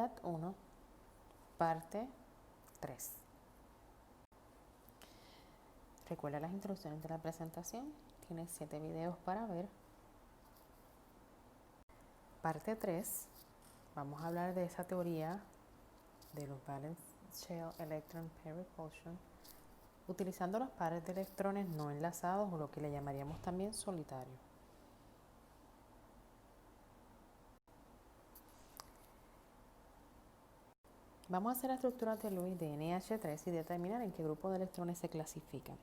Actividad 1, parte 3. Recuerda las instrucciones de la presentación. Tienes 7 videos para ver. Parte 3. Vamos a hablar de esa teoría de los Valence Shell Electron Pair Repulsion utilizando los pares de electrones no enlazados o lo que le llamaríamos también solitario. Vamos a hacer la estructura de Lewis de NH3 y determinar en qué grupo de electrones se clasifican.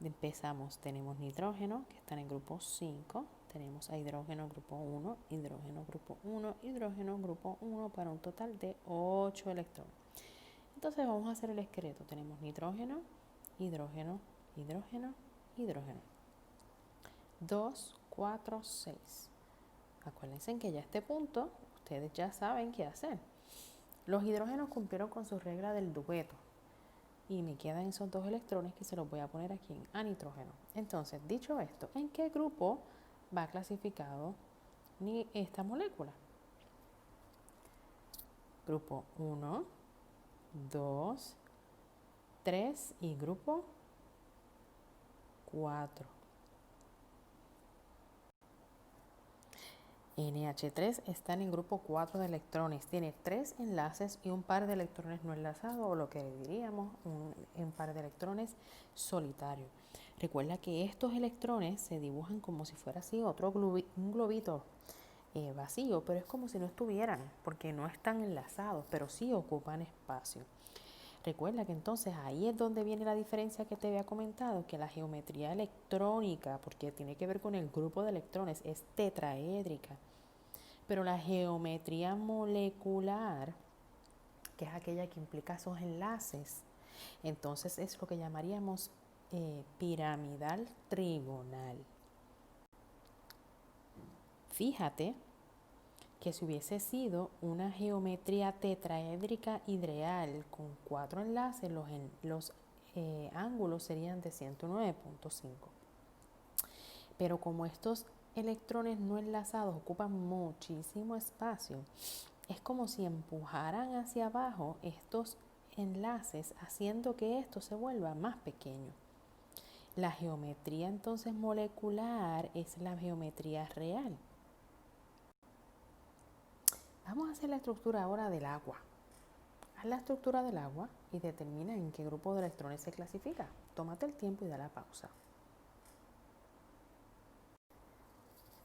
Empezamos, tenemos nitrógeno, que está en el grupo 5, tenemos a hidrógeno grupo 1, hidrógeno grupo 1, hidrógeno grupo 1 para un total de 8 electrones. Entonces vamos a hacer el esqueleto. Tenemos nitrógeno, hidrógeno, hidrógeno, hidrógeno. 2, 4, 6. Acuérdense que ya a este punto ustedes ya saben qué hacer. Los hidrógenos cumplieron con su regla del dueto y me quedan esos 2 electrones que se los voy a poner aquí a nitrógeno. Entonces, dicho esto, ¿en qué grupo va clasificado esta molécula? Grupo 1, 2, 3 y grupo 4. NH3 está en el grupo 4 de electrones. Tiene 3 enlaces y un par de electrones no enlazados, o lo que diríamos un par de electrones solitario. Recuerda que estos electrones se dibujan como si fuera así un globito vacío, pero es como si no estuvieran, porque no están enlazados, pero sí ocupan espacio. Recuerda que entonces ahí es donde viene la diferencia que te había comentado, que la geometría electrónica, porque tiene que ver con el grupo de electrones, es tetraédrica. Pero la geometría molecular, que es aquella que implica esos enlaces, entonces es lo que llamaríamos piramidal trigonal. Fíjate que si hubiese sido una geometría tetraédrica ideal con 4 enlaces, los ángulos serían de 109.5. Pero como estos electrones no enlazados ocupan muchísimo espacio, es como si empujaran hacia abajo estos enlaces, haciendo que esto se vuelva más pequeño. La geometría entonces molecular es la geometría real. Vamos a hacer la estructura ahora del agua. Haz la estructura del agua y determina en qué grupo de electrones se clasifica. Tómate el tiempo y da la pausa.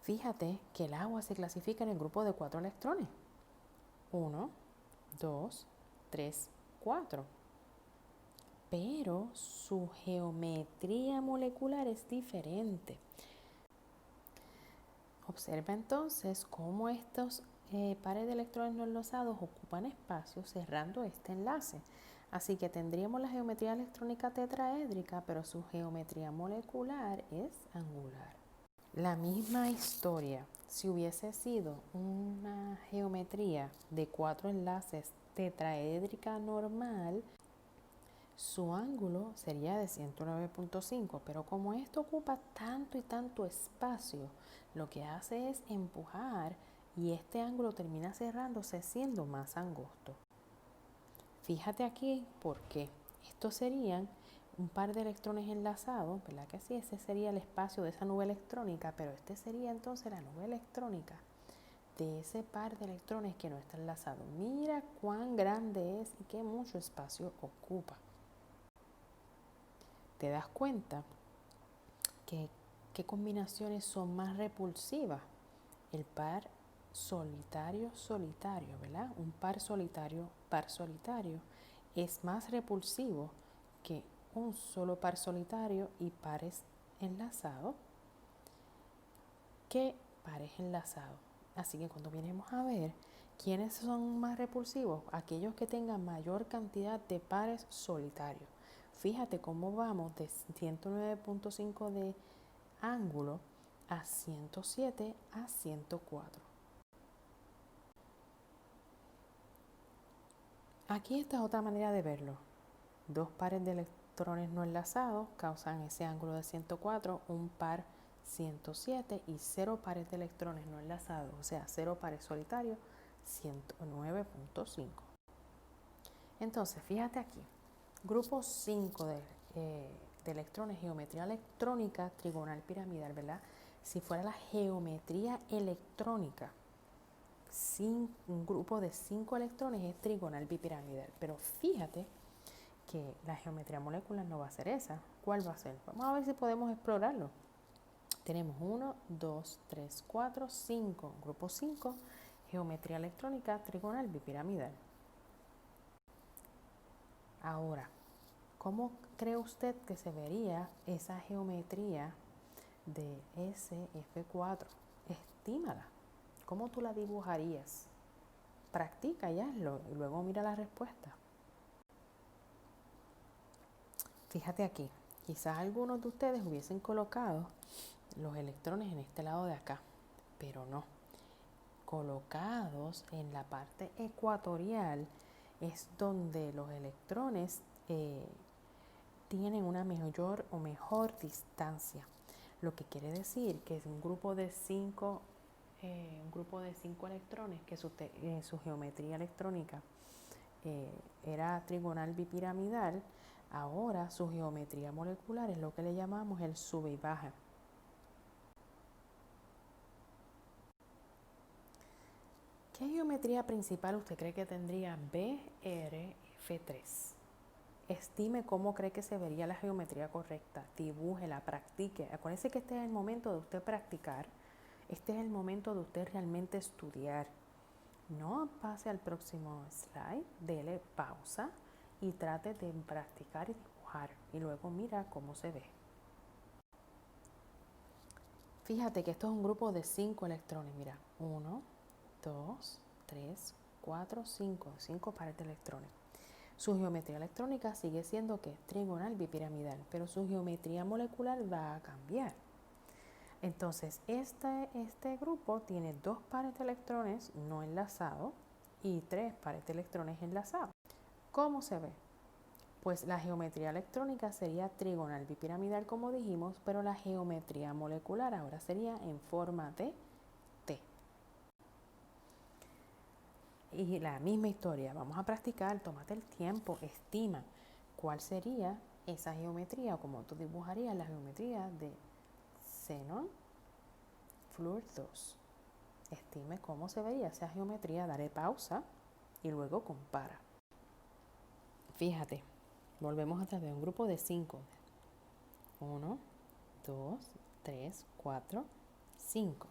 Fíjate que el agua se clasifica en el grupo de 4 electrones. 1, 2, 3, 4. Pero su geometría molecular es diferente. Observa entonces cómo estos pares de electrones no enlazados ocupan espacio cerrando este enlace. Así que tendríamos la geometría electrónica tetraédrica, pero su geometría molecular es angular. La misma historia, si hubiese sido una geometría de 4 enlaces tetraédrica normal, su ángulo sería de 109.5, pero como esto ocupa tanto y tanto espacio, lo que hace es empujar y este ángulo termina cerrándose siendo más angosto. Fíjate aquí por qué. Estos serían un par de electrones enlazados, ¿verdad que sí? Ese sería el espacio de esa nube electrónica, pero este sería entonces la nube electrónica de ese par de electrones que no está enlazado. Mira cuán grande es y qué mucho espacio ocupa. ¿Te das cuenta que qué combinaciones son más repulsivas? El par solitario-solitario, ¿verdad? Un par solitario es más repulsivo que un solo par solitario y pares enlazados que pares enlazados. Así que cuando venimos a ver quiénes son más repulsivos, aquellos que tengan mayor cantidad de pares solitarios. Fíjate cómo vamos de 109.5 de ángulo a 107 a 104. Aquí está otra manera de verlo. 2 pares de electrones no enlazados causan ese ángulo de 104, un par 107 y 0 pares de electrones no enlazados, o sea, 0 pares solitarios, 109.5. Entonces, fíjate aquí, grupo 5 de electrones, geometría electrónica trigonal piramidal, ¿verdad? Si fuera la geometría electrónica, un grupo de 5 electrones es trigonal bipiramidal. Pero fíjate que la geometría molecular no va a ser esa. ¿Cuál va a ser? Vamos a ver si podemos explorarlo. Tenemos 1, 2, 3, 4, 5. Grupo 5, geometría electrónica trigonal bipiramidal. Ahora, ¿cómo cree usted que se vería esa geometría de SF4? Estímala. ¿Cómo tú la dibujarías? Practica y hazlo y luego mira la respuesta. Fíjate aquí, quizás algunos de ustedes hubiesen colocado los electrones en este lado de acá, pero no. Colocados en la parte ecuatorial es donde los electrones tienen una mayor o mejor distancia, lo que quiere decir que es un grupo de 5 electrones que su geometría electrónica era trigonal bipiramidal. Ahora su geometría molecular es lo que le llamamos el sube y baja. ¿Qué geometría principal usted cree que tendría BRF3? Estime cómo cree que se vería la geometría correcta. Dibújela, practique. Acuérdese que este es el momento de usted practicar. Este es el momento de usted realmente estudiar. No pase al próximo slide, dele pausa y trate de practicar y dibujar. Y luego mira cómo se ve. Fíjate que esto es un grupo de 5 electrones. Mira, 1, 2, 3, 4, 5. 5 pares de electrones. Su geometría electrónica sigue siendo que trigonal bipiramidal, pero su geometría molecular va a cambiar. Entonces, este grupo tiene 2 pares de electrones no enlazados y 3 pares de electrones enlazados. ¿Cómo se ve? Pues la geometría electrónica sería trigonal bipiramidal, como dijimos, pero la geometría molecular ahora sería en forma de T. Y la misma historia, vamos a practicar, tómate el tiempo, estima cuál sería esa geometría o cómo tú dibujarías la geometría de xenón flúor 2. Estime cómo se vería esa geometría, daré pausa y luego compara. Fíjate, volvemos a través de un grupo de 5. 1, 2, 3, 4, 5.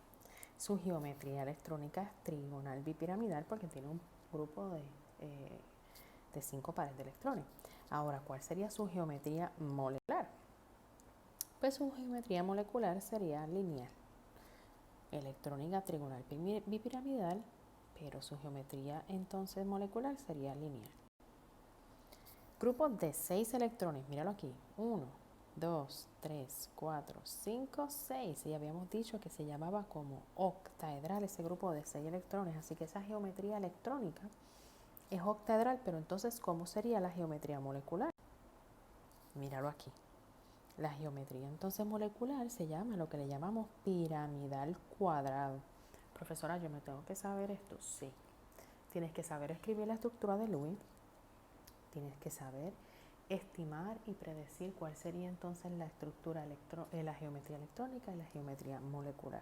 Su geometría electrónica es trigonal bipiramidal porque tiene un grupo de 5 pares de electrones. Ahora, ¿cuál sería su geometría molecular? Pues su geometría molecular sería lineal. Electrónica trigonal bipiramidal, pero su geometría entonces molecular sería lineal. Grupo de 6 electrones, míralo aquí. 1, 2, 3, 4, 5, 6. Y habíamos dicho que se llamaba como octaedral ese grupo de 6 electrones. Así que esa geometría electrónica es octaedral, pero entonces, ¿cómo sería la geometría molecular? Míralo aquí. La geometría entonces molecular se llama lo que le llamamos piramidal cuadrado. Profesora, ¿yo me tengo que saber esto? Sí. Tienes que saber escribir la estructura de Lewis. Tienes que saber estimar y predecir cuál sería entonces la estructura la geometría electrónica y la geometría molecular.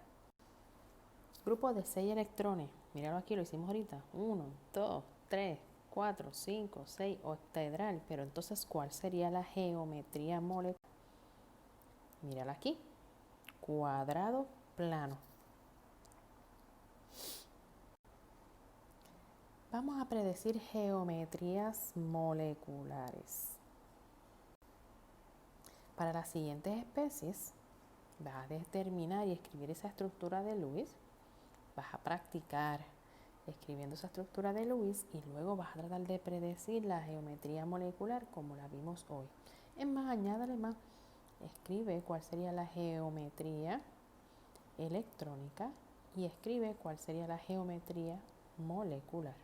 Grupo de 6 electrones. Míralo aquí, lo hicimos ahorita. 1, 2, 3, 4, 5, 6, octaedral. Pero entonces, ¿cuál sería la geometría molecular? Mírala aquí. Cuadrado plano. Vamos a predecir geometrías moleculares. Para las siguientes especies, vas a determinar y escribir esa estructura de Lewis. Vas a practicar escribiendo esa estructura de Lewis y luego vas a tratar de predecir la geometría molecular como la vimos hoy. Es más, añádale más. Escribe cuál sería la geometría electrónica y escribe cuál sería la geometría molecular.